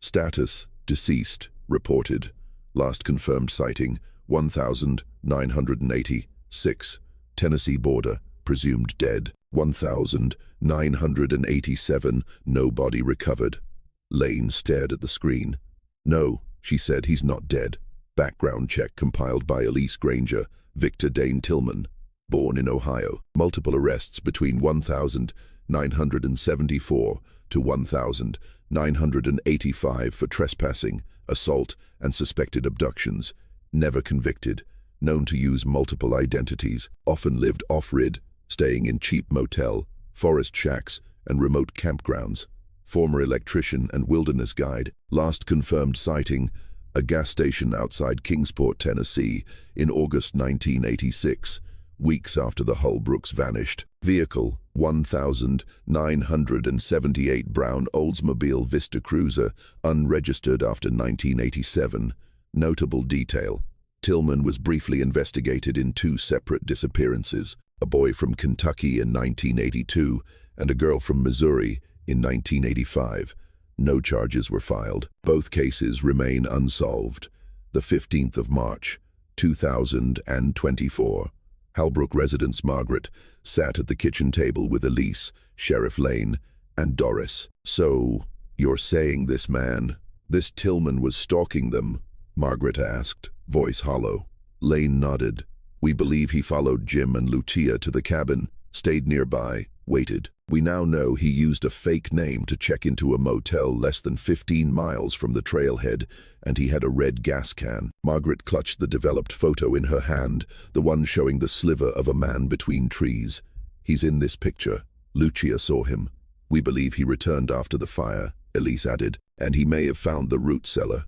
Status, deceased, reported. Last confirmed sighting, 1986. Tennessee border, presumed dead. 1987, no body recovered. Lane stared at the screen. No, she said, he's not dead. Background check compiled by Elise Granger, Victor Dane Tillman, born in Ohio. Multiple arrests between 1974 to 1985 for trespassing, assault, and suspected abductions. Never convicted. Known to use multiple identities. Often lived off-grid, staying in cheap motel, forest shacks, and remote campgrounds. Former electrician and wilderness guide. Last confirmed sighting, a gas station outside Kingsport, Tennessee, in August 1986, weeks after the Holbrooks vanished. Vehicle, 1978 brown Oldsmobile Vista Cruiser, unregistered after 1987. Notable detail. Tillman was briefly investigated in 2 separate disappearances, a boy from Kentucky in 1982 and a girl from Missouri in 1985. No charges were filed. Both cases remain unsolved. The 15th of March, 2024. Holbrook residents Margaret sat at the kitchen table with Elise, Sheriff Lane, and Doris. So, you're saying this man, this Tillman was stalking them? Margaret asked, voice hollow. Lane nodded. We believe he followed Jim and Lucia to the cabin, stayed nearby, waited. We now know he used a fake name to check into a motel less than 15 miles from the trailhead, and he had a red gas can. Margaret clutched the developed photo in her hand, the one showing the sliver of a man between trees. He's in this picture. Lucia saw him. We believe he returned after the fire, Elise added, and he may have found the root cellar.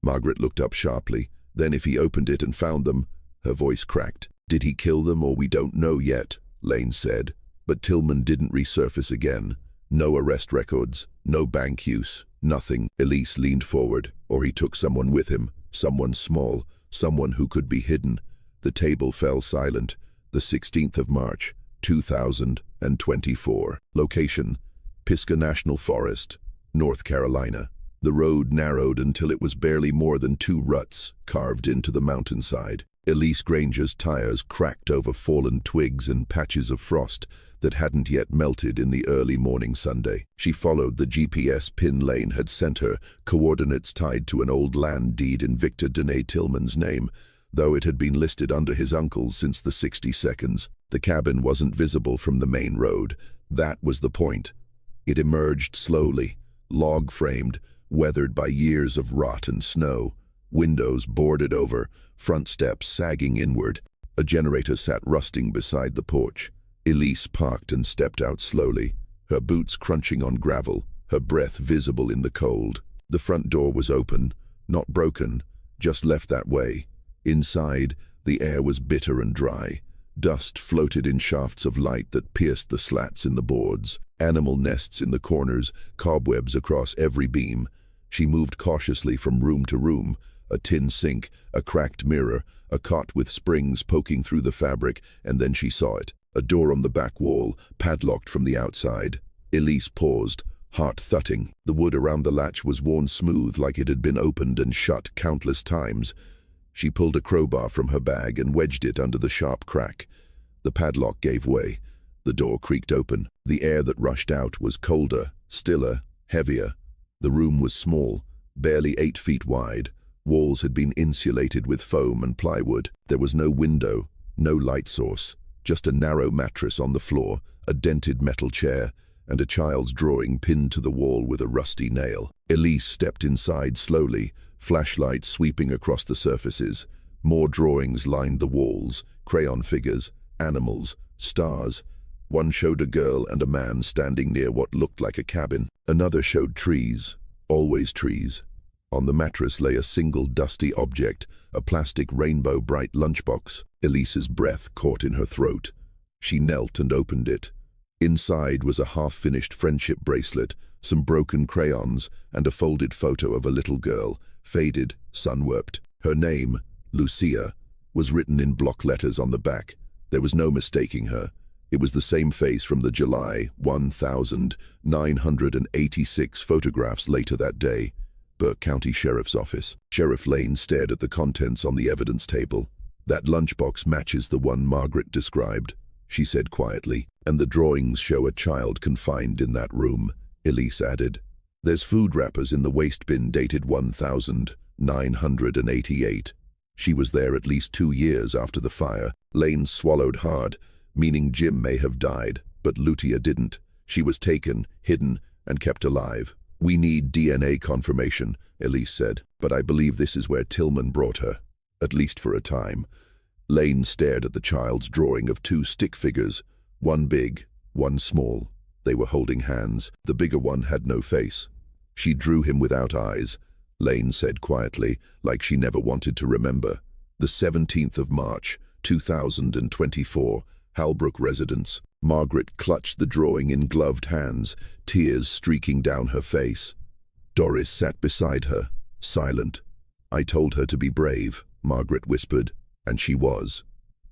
Margaret looked up sharply. Then if he opened it and found them, her voice cracked. Did he kill them or we don't know yet, Lane said. But Tillman didn't resurface again. No arrest records, no bank use, nothing. Elise leaned forward, or he took someone with him, someone small, someone who could be hidden. The table fell silent. The 16th of March, 2024. Location, Pisgah National Forest, North Carolina. The road narrowed until it was barely more than 2 ruts carved into the mountainside. Elise Granger's tires cracked over fallen twigs and patches of frost that hadn't yet melted in the early morning Sunday. She followed the GPS pin Lane had sent her, coordinates tied to an old land deed in Victor Dane Tillman's name, though it had been listed under his uncle's since the 60 seconds. The cabin wasn't visible from the main road. That was the point. It emerged slowly, log-framed, weathered by years of rot and snow, windows boarded over, front steps sagging inward. A generator sat rusting beside the porch. Elise parked and stepped out slowly, her boots crunching on gravel, her breath visible in the cold. The front door was open, not broken, just left that way. Inside, the air was bitter and dry. Dust floated in shafts of light that pierced the slats in the boards. Animal nests in the corners, cobwebs across every beam. She moved cautiously from room to room, a tin sink, a cracked mirror, a cot with springs poking through the fabric, and then she saw it. A door on the back wall, padlocked from the outside. Elise paused, heart thudding. The wood around the latch was worn smooth like it had been opened and shut countless times. She pulled a crowbar from her bag and wedged it under the sharp crack. The padlock gave way. The door creaked open. The air that rushed out was colder, stiller, heavier. The room was small, barely 8 feet wide. Walls had been insulated with foam and plywood. There was no window, no light source, just a narrow mattress on the floor, a dented metal chair, and a child's drawing pinned to the wall with a rusty nail. Elise stepped inside slowly, flashlight sweeping across the surfaces. More drawings lined the walls, crayon figures, animals, stars. One showed a girl and a man standing near what looked like a cabin. Another showed trees, always trees. On the mattress lay a single dusty object, a plastic rainbow-bright lunchbox. Elise's breath caught in her throat. She knelt and opened it. Inside was a half-finished friendship bracelet, some broken crayons, and a folded photo of a little girl, faded, sun-warped. Her name, Lucia, was written in block letters on the back. There was no mistaking her. It was the same face from the July 1986 photographs later that day. Burke County Sheriff's Office. Sheriff Lane stared at the contents on the evidence table. "That lunchbox matches the one Margaret described," she said quietly. "And the drawings show a child confined in that room," Elise added. "There's food wrappers in the waste bin dated 1988. She was there at least 2 years after the fire." Lane swallowed hard, meaning Jim may have died, but Lucia didn't. She was taken, hidden, and kept alive. "We need DNA confirmation," Elise said, "but I believe this is where Tillman brought her, at least for a time." Lane stared at the child's drawing of 2 stick figures, one big, one small. They were holding hands. The bigger one had no face. "She drew him without eyes," Lane said quietly, like she never wanted to remember. "The 17th of March, 2024, Halbrook residence." Margaret clutched the drawing in gloved hands, tears streaking down her face. Doris sat beside her, silent. "I told her to be brave," Margaret whispered, and she was.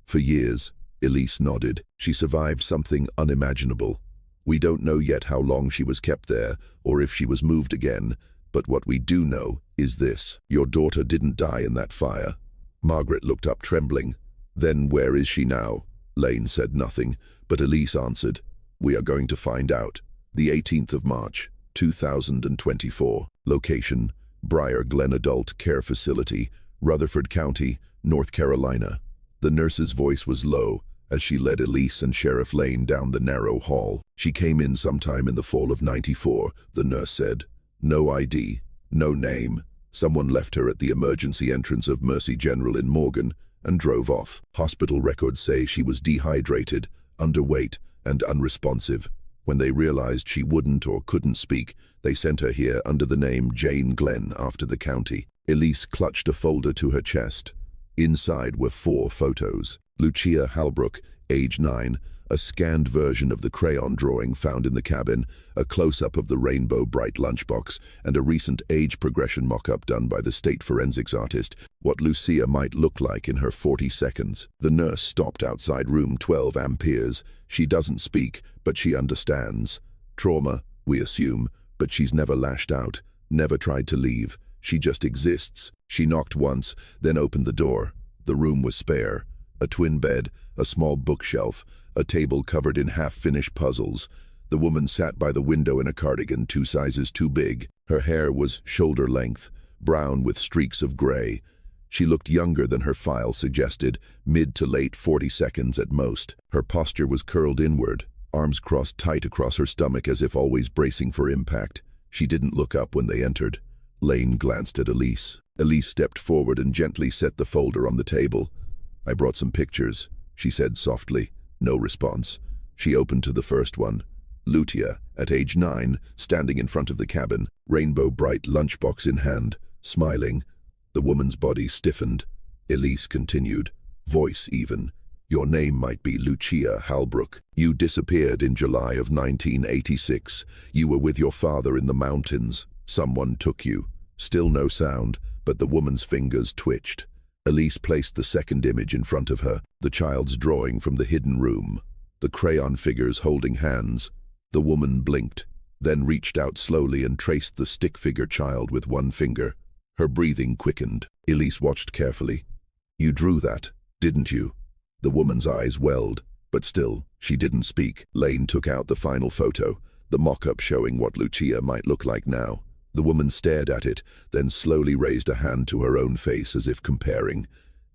"For years," Elise nodded. "She survived something unimaginable. We don't know yet how long she was kept there, or if she was moved again, but what we do know is this. Your daughter didn't die in that fire." Margaret looked up trembling. "Then where is she now?" Lane said nothing, but Elise answered, "We are going to find out." The 18th of March, 2024. Location, Briar Glen Adult Care Facility, Rutherford County, North Carolina. The nurse's voice was low as she led Elise and Sheriff Lane down the narrow hall. "She came in sometime in the fall of '94, the nurse said. No ID, no name. Someone left her at the emergency entrance of Mercy General in Morgan and drove off. Hospital records say she was dehydrated, underweight, and unresponsive. When they realized she wouldn't or couldn't speak, they sent her here under the name Jane Glenn after the county." Elise clutched a folder to her chest. Inside were 4 photos. Lucia Halbrook, age 9, a scanned version of the crayon drawing found in the cabin, a close-up of the rainbow-bright lunchbox, and a recent age progression mock-up done by the state forensics artist, what Lucia might look like in her 40 seconds. The nurse stopped outside room 12 amperes. "She doesn't speak, but she understands. Trauma, we assume, but she's never lashed out, never tried to leave. She just exists." She knocked once, then opened the door. The room was spare. A twin bed, a small bookshelf, a table covered in half-finished puzzles. The woman sat by the window in a cardigan 2 sizes too big. Her hair was shoulder-length, brown with streaks of gray. She looked younger than her file suggested, mid to late 42nds at most. Her posture was curled inward, arms crossed tight across her stomach as if always bracing for impact. She didn't look up when they entered. Lane glanced at Elise. Elise stepped forward and gently set the folder on the table. "I brought some pictures," she said softly. No response. She opened to the first one. Lutia, at age 9, standing in front of the cabin, rainbow-bright lunchbox in hand, smiling. The woman's body stiffened. Elise continued, voice even. "Your name might be Lucia Halbrook. You disappeared in July of 1986. You were with your father in the mountains. Someone took you." Still no sound, but the woman's fingers twitched. Elise placed the second image in front of her, the child's drawing from the hidden room. The crayon figures holding hands. The woman blinked, then reached out slowly and traced the stick-figure child with one finger. Her breathing quickened. Elise watched carefully. "You drew that, didn't you?" The woman's eyes welled, but still, she didn't speak. Lane took out the final photo, the mock-up showing what Lucia might look like now. The woman stared at it, then slowly raised a hand to her own face as if comparing.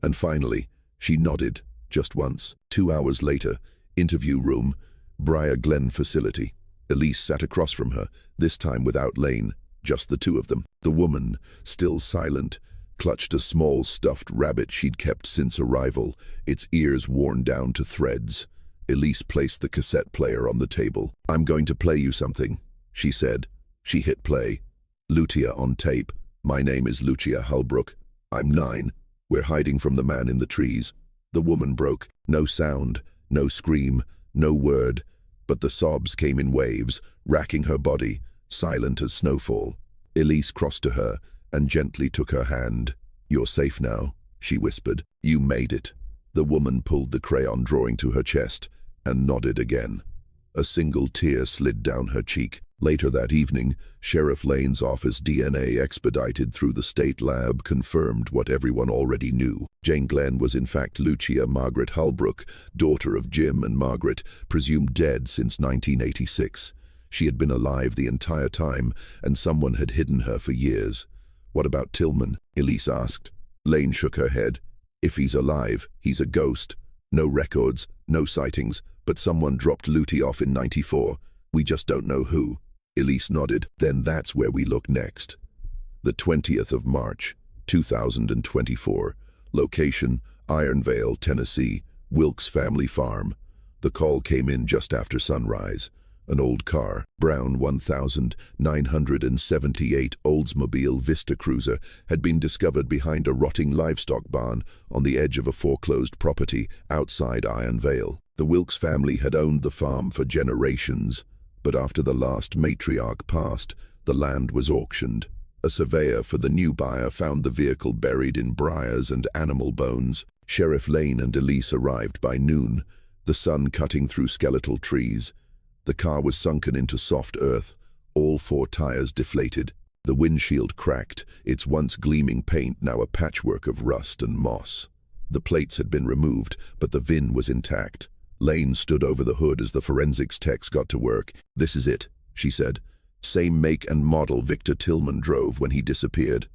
And finally, she nodded, just once. 2 hours later, interview room, Briar Glen facility. Elise sat across from her, this time without Lane, just the two of them. The woman, still silent, clutched a small stuffed rabbit she'd kept since arrival, its ears worn down to threads. Elise placed the cassette player on the table. "I'm going to play you something," she said. She hit play. "Lutia on tape. My name is Lucia Halbrook. I'm 9. We're hiding from the man in the trees." The woman broke. No sound, no scream, no word, but the sobs came in waves, racking her body, silent as snowfall. Elise crossed to her and gently took her hand. "You're safe now," she whispered. "You made it." The woman pulled the crayon drawing to her chest and nodded again. A single tear slid down her cheek. Later that evening, Sheriff Lane's office DNA expedited through the state lab confirmed what everyone already knew. Jane Glenn was in fact Lucia Margaret Halbrook, daughter of Jim and Margaret, presumed dead since 1986. She had been alive the entire time, and someone had hidden her for years. "What about Tillman?" Elise asked. Lane shook her head. "If he's alive, he's a ghost. No records, no sightings, but someone dropped Lutie off in 94. We just don't know who." Elise nodded. "Then that's where we look next." The 20th of March, 2024. Location, Ironvale, Tennessee, Wilkes family farm. The call came in just after sunrise. An old car, brown 1978 Oldsmobile Vista Cruiser, had been discovered behind a rotting livestock barn on the edge of a foreclosed property outside Ironvale. The Wilkes family had owned the farm for generations, but after the last matriarch passed, the land was auctioned. A surveyor for the new buyer found the vehicle buried in briars and animal bones. Sheriff Lane and Elise arrived by noon, the sun cutting through skeletal trees. The car was sunken into soft earth, all 4 tires deflated. The windshield cracked, its once gleaming paint now a patchwork of rust and moss. The plates had been removed, but the VIN was intact. Lane stood over the hood as the forensics techs got to work. "This is it," she said. "Same make and model Victor Tillman drove when he disappeared.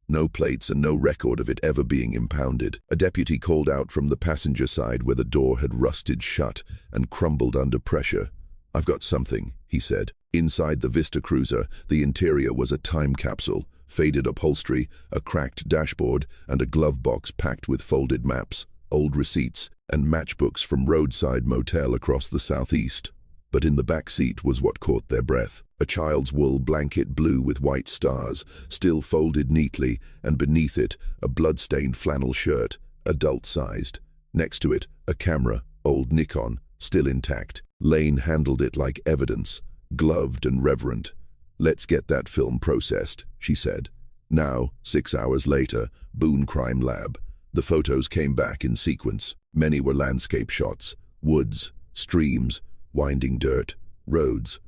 No plates and no record of it ever being impounded." A deputy called out from the passenger side where the door had rusted shut and crumbled under pressure. "I've got something," he said. Inside the Vista Cruiser, the interior was a time capsule, faded upholstery, a cracked dashboard, and a glove box packed with folded maps, old receipts, and matchbooks from roadside motel across the southeast. But in the back seat was what caught their breath. A child's wool blanket blue with white stars, still folded neatly, and beneath it, a blood-stained flannel shirt, adult-sized. Next to it, a camera, old Nikon, still intact. Lane handled it like evidence, gloved and reverent. "Let's get that film processed," she said. Now, 6 hours later, Boone Crime Lab. The photos came back in sequence. Many were landscape shots, woods, streams, winding dirt, roads.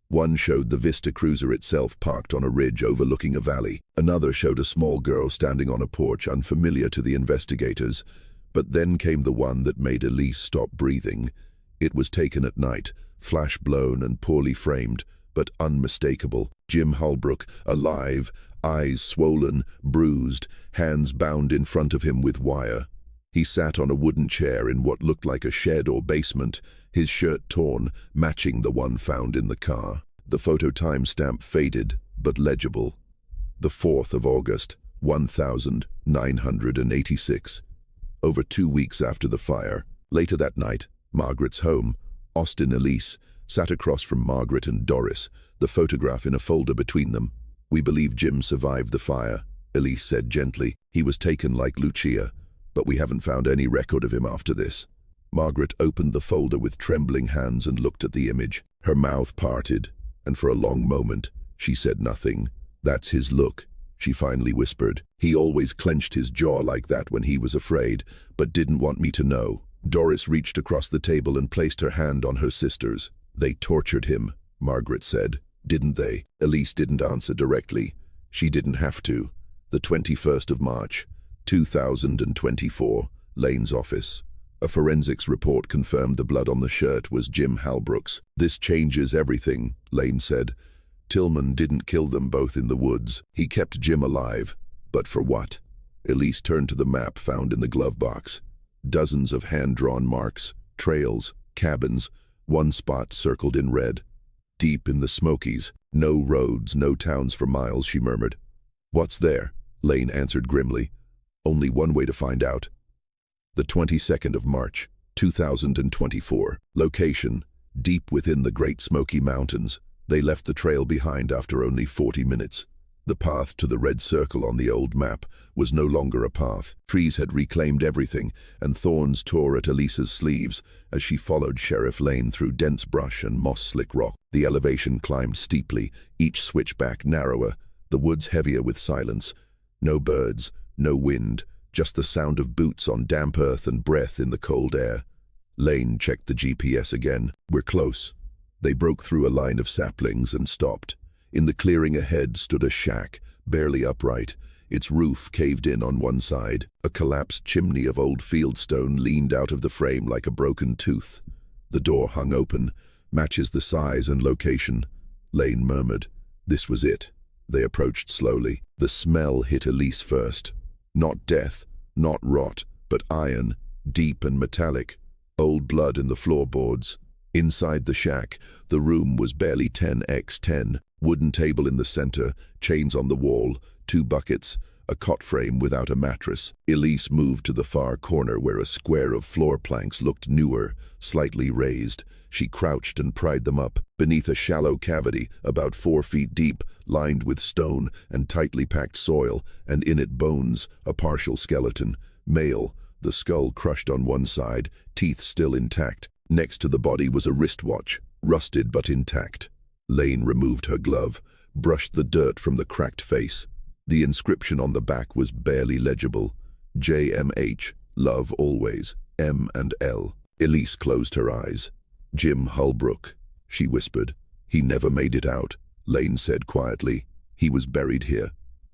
One showed the Vista Cruiser itself parked on a ridge overlooking a valley. Another showed a small girl standing on a porch unfamiliar to the investigators. But then came the one that made Elise stop breathing. It was taken at night, flash-blown and poorly framed, but unmistakable. Jim Halbrook, alive, eyes swollen, bruised, hands bound in front of him with wire. He sat on a wooden chair in what looked like a shed or basement, his shirt torn, matching the one found in the car. The photo timestamp faded, but legible. The 4th of August, 1986. Over 2 weeks after the fire. Later that night, Margaret's home, Austin Elise, sat across from Margaret and Doris, the photograph in a folder between them. "We believe Jim survived the fire," Elise said gently. "He was taken like Lucia, but we haven't found any record of him after this." Margaret opened the folder with trembling hands and looked at the image. Her mouth parted, and for a long moment, she said nothing. "That's his look," she finally whispered. "He always clenched his jaw like that when he was afraid, but didn't want me to know." Doris reached across the table and placed her hand on her sister's. "They tortured him," Margaret said. "Didn't they?" Elise didn't answer directly. She didn't have to. The 21st of March, 2024, Lane's office. A forensics report confirmed the blood on the shirt was Jim Halbrook's. "This changes everything," Lane said. "Tillman didn't kill them both in the woods. He kept Jim alive. But for what?" Elise turned to the map found in the glove box. Dozens of hand-drawn marks, trails, cabins, one spot circled in red. "Deep in the Smokies. No roads, no towns for miles," she murmured. "What's there?" Lane answered grimly. "Only one way to find out." The 22nd of March, 2024. Location: deep within the Great Smoky Mountains. They left the trail behind after only 40 minutes. The path to the red circle on the old map was no longer a path. Trees had reclaimed everything, and thorns tore at Elisa's sleeves as she followed Sheriff Lane through dense brush and moss-slick rock. The elevation climbed steeply, each switchback narrower, the woods heavier with silence. No birds, no wind, just the sound of boots on damp earth and breath in the cold air. Lane checked the GPS again. "We're close." They broke through a line of saplings and stopped. In the clearing ahead stood a shack, barely upright, its roof caved in on one side. A collapsed chimney of old fieldstone leaned out of the frame like a broken tooth. The door hung open, matches the size and location. Lane murmured. This was it. They approached slowly. The smell hit Elise first. Not death, not rot, but iron, deep and metallic. Old blood in the floorboards. Inside the shack, the room was barely 10x10. Wooden table in the center, chains on the wall, 2 buckets, a cot frame without a mattress. Elise moved to the far corner where a square of floor planks looked newer, slightly raised. She crouched and pried them up. Beneath a shallow cavity, about 4 feet deep, lined with stone and tightly packed soil, and in it bones, a partial skeleton. Male, the skull crushed on one side, teeth still intact. Next to the body was a wristwatch, rusted but intact. Lane removed her glove, brushed the dirt from the cracked face. The inscription on the back was barely legible. JMH, love always, M and L. Elise closed her eyes. "Jim Halbrook," she whispered. "He never made it out," Lane said quietly. "He was buried here."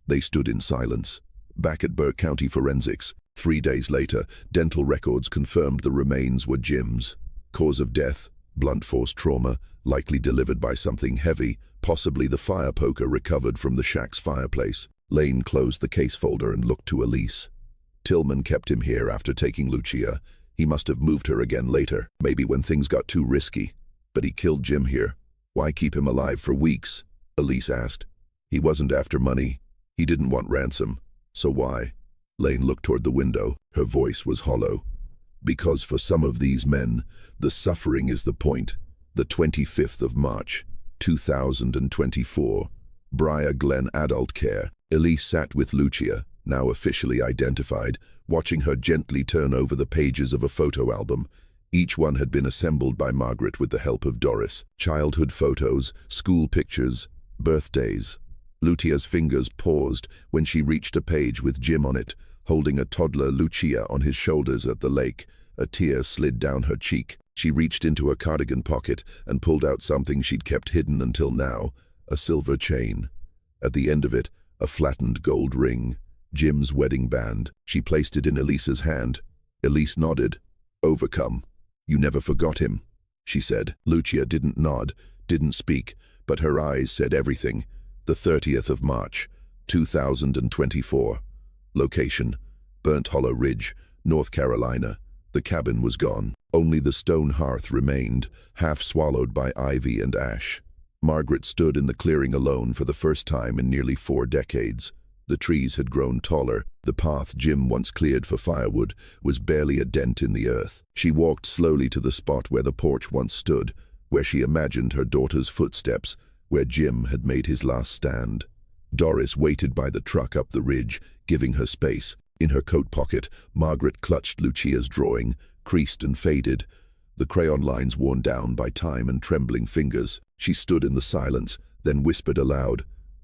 They stood in silence. Back at Burke County Forensics, 3 days later, dental records confirmed the remains were Jim's. Cause of death: blunt force trauma, likely delivered by something heavy, possibly the fire poker recovered from the shack's fireplace. Lane closed the case folder and looked to Elise. "Tillman kept him here after taking Lucia. He must have moved her again later, maybe when things got too risky. But he killed Jim here. Why keep him alive for weeks?" Elise asked. "He wasn't after money. He didn't want ransom. So why?" Lane looked toward the window. Her voice was hollow. "Because for some of these men, the suffering is the point." The 25th of March, 2024, Briar Glen Adult Care. Elise sat with Lucia, now officially identified, watching her gently turn over the pages of a photo album. Each one had been assembled by Margaret with the help of Doris. Childhood photos, school pictures, birthdays. Lucia's fingers paused when she reached a page with Jim on it, holding a toddler Lucia on his shoulders at the lake. A tear slid down her cheek. She reached into a cardigan pocket and pulled out something she'd kept hidden until now, a silver chain. At the end of it, a flattened gold ring. Jim's wedding band. She placed it in Elisa's hand. Elise nodded. "Overcome. You never forgot him," she said. Lucia didn't nod, didn't speak, but her eyes said everything. The 30th of March, 2024. Location: Burnt Hollow Ridge, North Carolina. The cabin was gone. Only the stone hearth remained, half swallowed by ivy and ash. Margaret stood in the clearing alone for the first time in nearly 4 decades. The trees had grown taller. The path Jim once cleared for firewood was barely a dent in the earth. She walked slowly to the spot where the porch once stood, where she imagined her daughter's footsteps, where Jim had made his last stand. Doris waited by the truck up the ridge, giving her space. In her coat pocket, Margaret clutched Lucia's drawing, creased and faded, the crayon lines worn down by time and trembling fingers. She stood in the silence, then whispered aloud,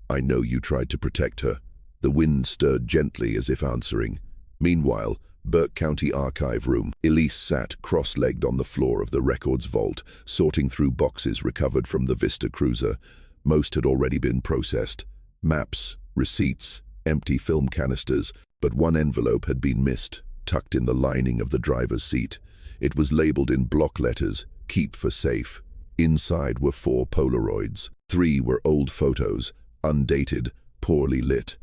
"I know you tried to protect her." The wind stirred gently as if answering. Meanwhile, Burke County Archive Room. Elise sat cross-legged on the floor of the records vault, sorting through boxes recovered from the Vista cruiser. Most had already been processed. Maps, receipts, empty film canisters, but one envelope had been missed, tucked in the lining of the driver's seat. It was labeled in block letters, "Keep for safe." Inside were 4 Polaroids. 3 were old photos, undated, poorly lit.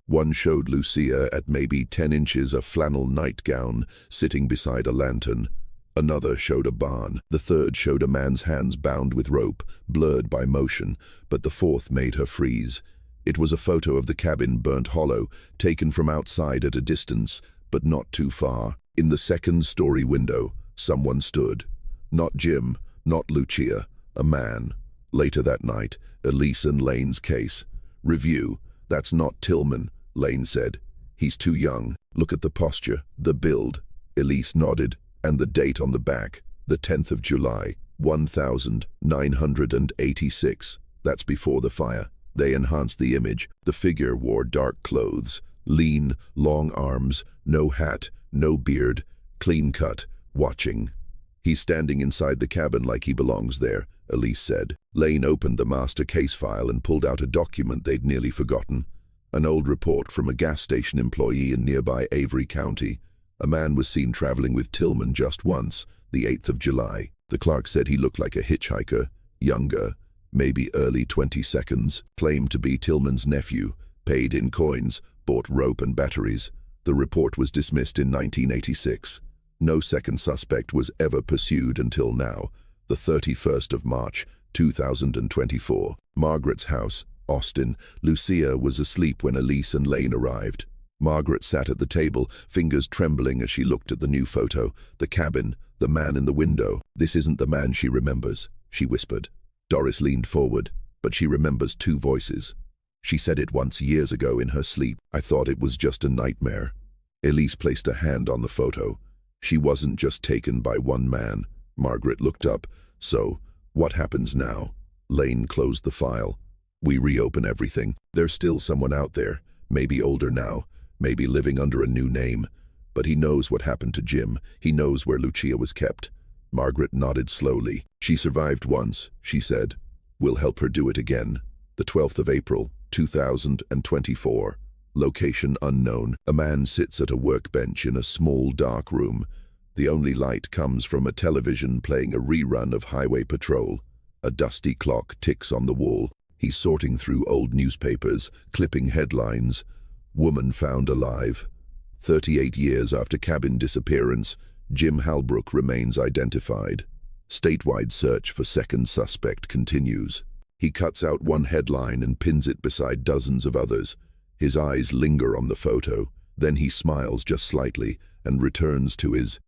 One showed Lucia at maybe 10 inches a flannel nightgown, sitting beside a lantern. Another showed a barn. The third showed a man's hands bound with rope, blurred by motion, but the fourth made her freeze. It was a photo of the cabin burnt hollow, taken from outside at a distance, but not too far. In the second-story window, someone stood. Not Jim, not Lucia, a man. Later that night, Elise and Lane's case. "Review. That's not Tillman," Lane said. "He's too young. Look at the posture, the build." Elise nodded, and the date on the back, the 10th of July, 1986. That's before the fire. They enhanced the image. The figure wore dark clothes, lean, long arms, no hat, no beard, clean cut, watching. "He's standing inside the cabin like he belongs there," Elise said. Lane opened the master case file and pulled out a document they'd nearly forgotten. An old report from a gas station employee in nearby Avery County. A man was seen traveling with Tillman just once, the 8th of July. The clerk said he looked like a hitchhiker, younger, maybe early 22nd, claimed to be Tillman's nephew, paid in coins, bought rope and batteries. The report was dismissed in 1986. No second suspect was ever pursued until now, the 31st of March, 2024. Margaret's house, Austin. Lucia was asleep when Elise and Lane arrived. Margaret sat at the table, fingers trembling as she looked at the new photo, the cabin, the man in the window. "This isn't the man she remembers," she whispered. Doris leaned forward, "But she remembers 2 voices. She said it once years ago in her sleep. I thought it was just a nightmare." Elise placed a hand on the photo. "She wasn't just taken by one man." Margaret looked up. "So, what happens now?" Lane closed the file. "We reopen everything. There's still someone out there, maybe older now, maybe living under a new name. But he knows what happened to Jim. He knows where Lucia was kept." Margaret nodded slowly. "She survived once," she said. "We'll help her do it again." The 12th of April, 2024. Location unknown. A man sits at a workbench in a small dark room. The only light comes from a television playing a rerun of Highway Patrol. A dusty clock ticks on the wall. He's sorting through old newspapers, clipping headlines. "Woman found alive." 38 years after cabin disappearance, Jim Halbrook remains identified. Statewide search for second suspect continues. He cuts out one headline and pins it beside dozens of others. His eyes linger on the photo. Then he smiles just slightly and returns to his